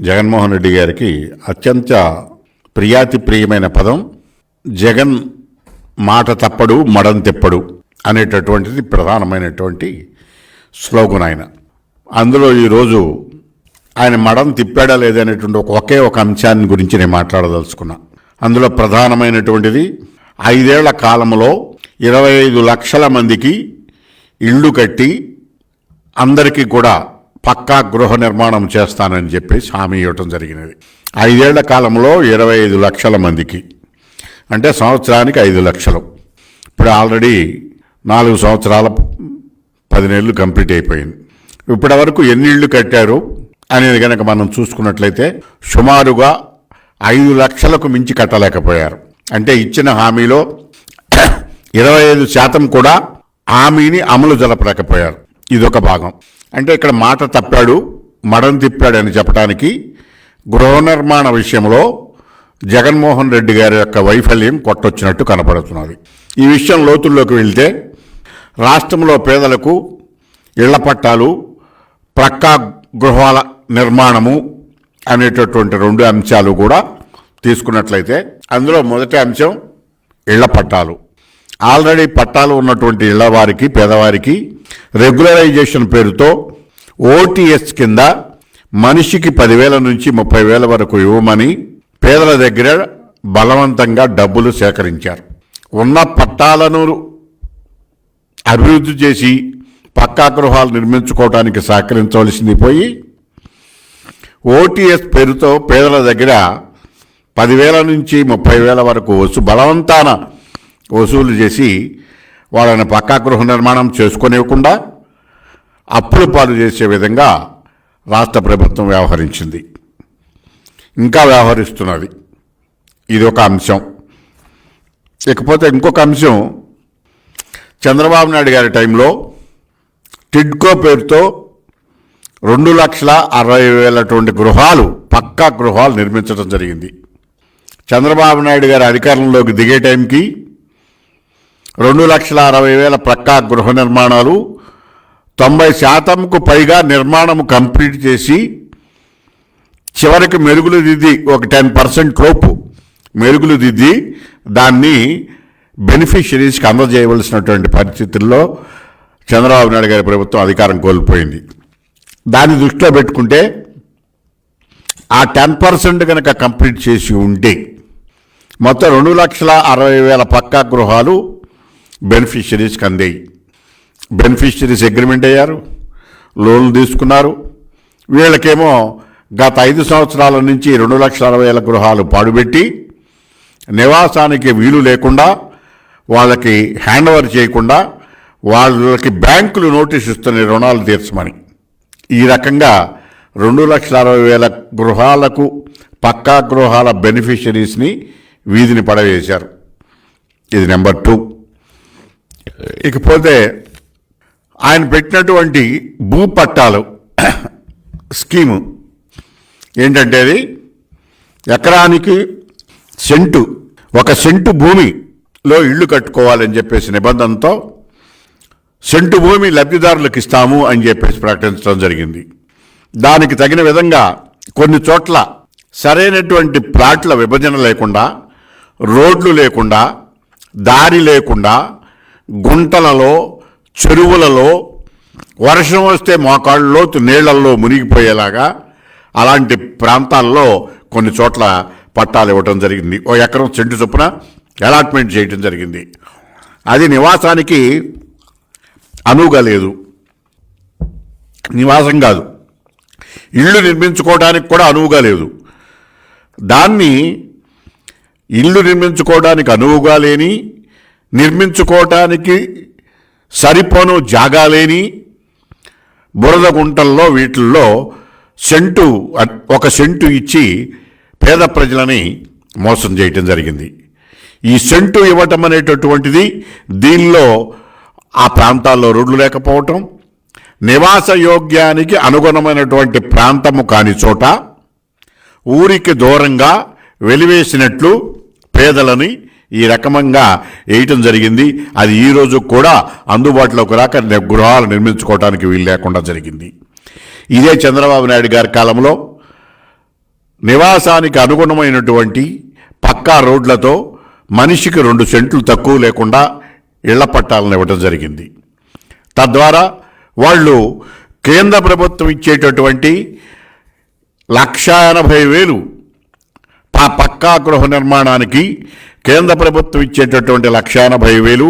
జగన్మోహన్ రెడ్డి గారికి అత్యంత ప్రియాతిప్రియమైన పదం జగన్ మాట తప్పడు మడం తెప్పడు అనేటటువంటిది ప్రధానమైనటువంటి స్లోగన్ ఆయన. అందులో ఈరోజు ఆయన మడం తిప్పాడా లేదనేటువంటి ఒకే ఒక అంశాన్ని గురించి నేను మాట్లాడదలుచుకున్నా. అందులో ప్రధానమైనటువంటిది 5 ఏళ్ల కాలంలో 25 లక్షల మందికి ఇళ్ళు కట్టి అందరికీ కూడా పక్కా గృహ నిర్మాణం చేస్తానని చెప్పేసి హామీ ఇవ్వటం జరిగినది. 5 ఏళ్ల కాలంలో 25 లక్షల మందికి అంటే సంవత్సరానికి 5 లక్షలు. ఇప్పుడు ఆల్రెడీ 4 సంవత్సరాల 10 నెలలు కంప్లీట్ అయిపోయింది. ఇప్పటి వరకు ఎన్ని ఇళ్ళు కట్టారు అనేది కనుక మనం చూసుకున్నట్లయితే సుమారుగా 5 లక్షలకు మించి కట్టలేకపోయారు. అంటే ఇచ్చిన హామీలో 25% కూడా హామీని అమలు జరపలేకపోయారు. ఇదొక భాగం. అంటే ఇక్కడ మాట తప్పాడు మడం తిప్పాడు అని చెప్పడానికి గృహ నిర్మాణ విషయంలో జగన్మోహన్ రెడ్డి గారి యొక్క వైఫల్యం కొట్టొచ్చినట్టు కనపడుతున్నది. ఈ విషయం లోతుల్లోకి వెళ్తే రాష్ట్రంలో పేదలకు ఇళ్ల పట్టాలు, ప్రక్కా గృహాల నిర్మాణము అనేటటువంటి 2 అంశాలు కూడా తీసుకున్నట్లయితే అందులో మొదటి అంశం ఇళ్ల పట్టాలు. ఆల్రెడీ పట్టాలు ఉన్నటువంటి ఇళ్ల వారికి, పేదవారికి రెగ్యులరైజేషన్ పేరుతో ఓటీఎస్ కింద మనిషికి 10,000 నుంచి 30,000 వరకు ఇవ్వమని పేదల దగ్గర బలవంతంగా డబ్బులు సేకరించారు. ఉన్న పట్టాలను అభివృద్ధి చేసి పక్కా గృహాలు నిర్మించుకోవడానికి సహకరించవలసింది పోయి ఓటీఎస్ పేరుతో పేదల దగ్గర 10,000 నుంచి 30,000 వరకు బలవంతాన వసూలు చేసి వాళ్ళని పక్కా గృహ నిర్మాణం చేసుకునివ్వకుండా అప్పులు పాలు చేసే విధంగా రాష్ట్ర ప్రభుత్వం వ్యవహరించింది, ఇంకా వ్యవహరిస్తున్నది. ఇది ఒక అంశం. ఇకపోతే ఇంకొక అంశం, చంద్రబాబు నాయుడు గారి టైంలో టిడ్కో పేరుతో 2,60,000 గృహాలు, పక్కా గృహాలు నిర్మించడం జరిగింది. చంద్రబాబు నాయుడు గారి అధికారంలోకి దిగే టైంకి 2,60,000 పక్కా గృహ నిర్మాణాలు 90%కు పైగా నిర్మాణం కంప్లీట్ చేసి చివరికి మెరుగులు దిద్ది ఒక 10% లోపు మెరుగులు దిద్ది దాన్ని బెనిఫిషరీస్కి అందజేయవలసినటువంటి పరిస్థితుల్లో చంద్రబాబు నాయుడు గారి ప్రభుత్వం అధికారం కోల్పోయింది. దాన్ని దృష్టిలో పెట్టుకుంటే ఆ 10% కనుక కంప్లీట్ చేసి ఉంటే మొత్తం 2,60,000 పక్కా గృహాలు బెనిఫిషరీస్కి అందాయి. బెనిఫిషరీస్ అగ్రిమెంట్ అయ్యారు, లోన్లు తీసుకున్నారు. వీళ్ళకేమో గత 5 సంవత్సరాల నుంచి 2,60,000 గృహాలు పాడుపెట్టి నివాసానికి వీలు లేకుండా వాళ్ళకి హ్యాండ్ ఓవర్ చేయకుండా వాళ్ళకి బ్యాంకులు నోటీస్ ఇస్తున్న రుణాలు తీర్చమని ఈ రకంగా 2,60,000 గృహాలకు పక్కా గృహాల బెనిఫిషరీస్ని వీధిని పడవేశారు. ఇది నెంబర్ 2. ఇకపోతే ఆయన పెట్టినటువంటి భూపట్టాలు స్కీము ఏంటంటే అది ఎకరానికి ఒక సెంటు భూమిలో ఇళ్ళు కట్టుకోవాలని చెప్పేసి నిబంధనతో సెంటు భూమి లబ్ధిదారులకు ఇస్తాము అని చెప్పేసి ప్రకటించడం జరిగింది. దానికి తగిన విధంగా కొన్ని చోట్ల సరైనటువంటి ప్లాట్ల విభజన లేకుండా, రోడ్లు లేకుండా, దారి లేకుండా, గుంటలలో, చెరువులలో వర్షం వస్తే మోకాళ్ళ లోతు నీళ్లలో మునిగిపోయేలాగా అలాంటి ప్రాంతాల్లో కొన్ని చోట్ల పట్టాలు ఇవ్వటం జరిగింది. ఓ ఎకరం సెంటు చొప్పున అలాట్మెంట్ చేయటం జరిగింది. అది నివాసానికి అనువుగా లేదు, నివాసం కాదు, ఇళ్ళు నిర్మించుకోవడానికి కూడా అనువుగా లేదు. దాన్ని ఇళ్ళు నిర్మించుకోవడానికి అనువుగా లేని, నిర్మించుకోవటానికి సరిపోను జాగా లేని బురద గుంటల్లో వీటిల్లో ఒక సెంటు ఇచ్చి పేద ప్రజలని మోసం చేయటం జరిగింది. ఈ సెంటు ఇవ్వటం అనేటటువంటిది దీనిలో ఆ ప్రాంతాల్లో రోడ్లు లేకపోవటం, నివాస యోగ్యానికి అనుగుణమైనటువంటి ప్రాంతము కాని చోట ఊరికి దూరంగా వెలివేసినట్లు పేదలని ఈ రకంగా వేయటం జరిగింది. అది ఈరోజు కూడా అందుబాటులోకి రాక గృహాలు నిర్మించుకోవడానికి వీలు లేకుండా జరిగింది. ఇదే చంద్రబాబు నాయుడు గారి కాలంలో నివాసానికి అనుగుణమైనటువంటి పక్కా రోడ్లతో మనిషికి 2 సెంట్లు తక్కువ లేకుండా ఇళ్ల పట్టాలను ఇవ్వడం జరిగింది. తద్వారా వాళ్ళు కేంద్ర ప్రభుత్వం ఇచ్చేటటువంటి 1,80,000 పక్కా గృహ నిర్మాణానికి కేంద్ర ప్రభుత్వం ఇచ్చేటటువంటి 1,80,000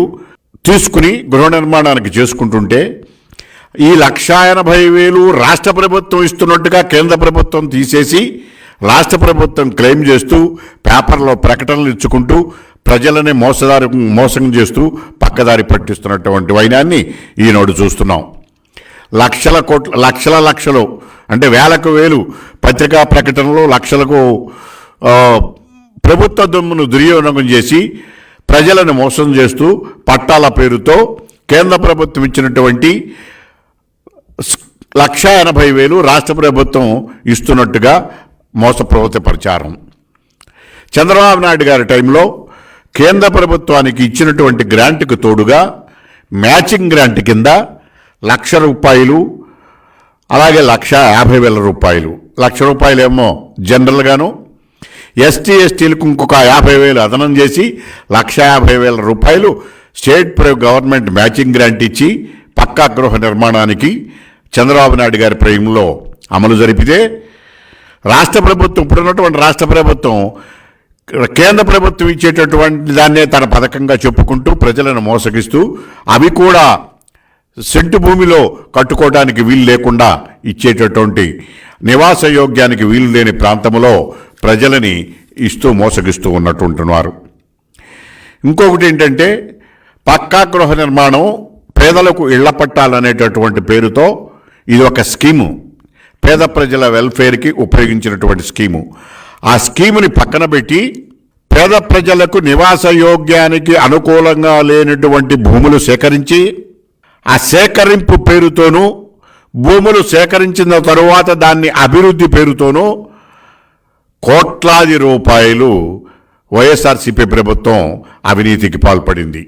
తీసుకుని గృహ నిర్మాణానికి చేసుకుంటుంటే ఈ 1,80,000 రాష్ట్ర ప్రభుత్వం ఇస్తున్నట్టుగా కేంద్ర ప్రభుత్వం తీసేసి రాష్ట్ర ప్రభుత్వం క్లెయిమ్ చేస్తూ పేపర్లో ప్రకటనలు ఇచ్చుకుంటూ ప్రజలని మోసం చేస్తూ పక్కదారి పట్టిస్తున్నటువంటి వైనాన్ని ఈనాడు చూస్తున్నాం. లక్షలు అంటే వేలకు వేలు పత్రికా ప్రకటనలు లక్షలకు ప్రభుత్వ దొమ్మును దుర్వినియోగం చేసి ప్రజలను మోసం చేస్తూ పట్టాల పేరుతో కేంద్ర ప్రభుత్వం ఇచ్చినటువంటి 1,80,000 రాష్ట్ర ప్రభుత్వం ఇస్తున్నట్టుగా మోసపూరిత ప్రచారం. చంద్రబాబు నాయుడు గారి టైంలో కేంద్ర ప్రభుత్వానికి ఇచ్చినటువంటి గ్రాంట్కు తోడుగా మ్యాచింగ్ గ్రాంట్ కింద ₹1,00,000 అలాగే ₹1,50,000 ₹1,00,000 ఏమో జనరల్గాను ఎస్టీ ఎస్టీలకు ఇంకొక 50,000 అదనం చేసి ₹1,50,000 స్టేట్ గవర్నమెంట్ మ్యాచింగ్ గ్రాంట్ ఇచ్చి పక్కా గృహ నిర్మాణానికి చంద్రబాబు నాయుడు గారి ప్రేమలో అమలు జరిపితే రాష్ట్ర ప్రభుత్వం ఇప్పుడున్నటువంటి రాష్ట్ర ప్రభుత్వం కేంద్ర ప్రభుత్వం ఇచ్చేటటువంటి దాన్నే తన పథకంగా చెప్పుకుంటూ ప్రజలను మోసగిస్తూ అవి కూడా సెంటు భూమిలో కట్టుకోవడానికి వీలు లేకుండా ఇచ్చేటటువంటి నివాస యోగ్యానికి వీలు లేని ప్రాంతంలో ప్రజలని ఇస్తూ మోసగిస్తూ ఉన్నట్టుంటున్నారు. ఇంకొకటి ఏంటంటే పక్కా గృహ నిర్మాణం పేదలకు ఇళ్ల పట్టాలనేటటువంటి పేరుతో ఇది ఒక స్కీము, పేద ప్రజల వెల్ఫేర్కి ఉపయోగించినటువంటి స్కీము. ఆ స్కీముని పక్కన పెట్టి పేద ప్రజలకు నివాస యోగ్యానికి అనుకూలంగా లేనటువంటి భూములు సేకరించి ఆ సేకరింపు పేరుతోనూ భూములు సేకరించిన తరువాత దాన్ని అభివృద్ధి పేరుతోనూ కోట్లాది రూపాయలు వైఎస్ఆర్సీపీ ప్రభుత్వం అవినీతికి పాల్పడింది.